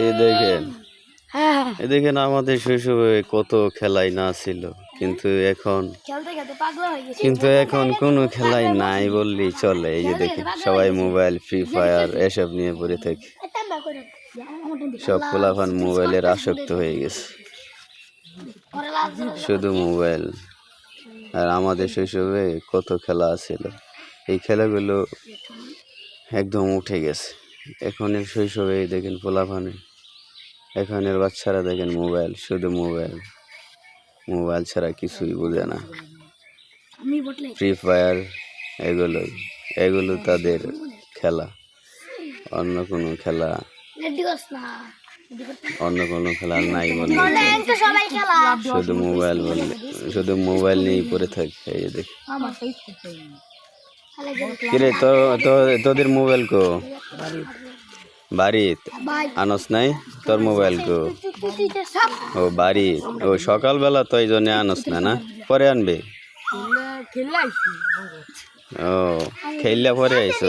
এই দেখেন এই দেখেন আমাদের শৈশবে কত খেলাই না ছিল, কিন্তু এখন কোনো খেলাই নাই বললেই চলে। এই যে দেখেন সবাই মোবাইল, ফ্রি ফায়ার এসব নিয়ে পড়ে থাকে। সব পোলাপান মোবাইলের আসক্ত হয়ে গেছে, শুধু মোবাইল। আর আমাদের শৈশবে কত খেলা ছিল, এই খেলাগুলো একদম উঠে গেছে। এখনের শৈশবে দেখেন পোলাপানে, এখনের বাচ্চারা দেখেন মোবাইল, শুধু মোবাইল, মোবাইল ছাড়া কিছুই বোঝে না। ফ্রি ফায়ার এগুলো তাদের খেলা, অন্য কোনো খেলা নাই বললে, শুধু মোবাইল নিয়েই পড়ে থাকে। এই যে দেখ কিরে তোদের মোবাইল কো বাড়িত আনস নাই? তোর মোবাইল কো? ও বাড়িত, ও সকালবেলা তো এই জন্য আনস না, না পরে আনবে? ও খেললে পরে আইসো?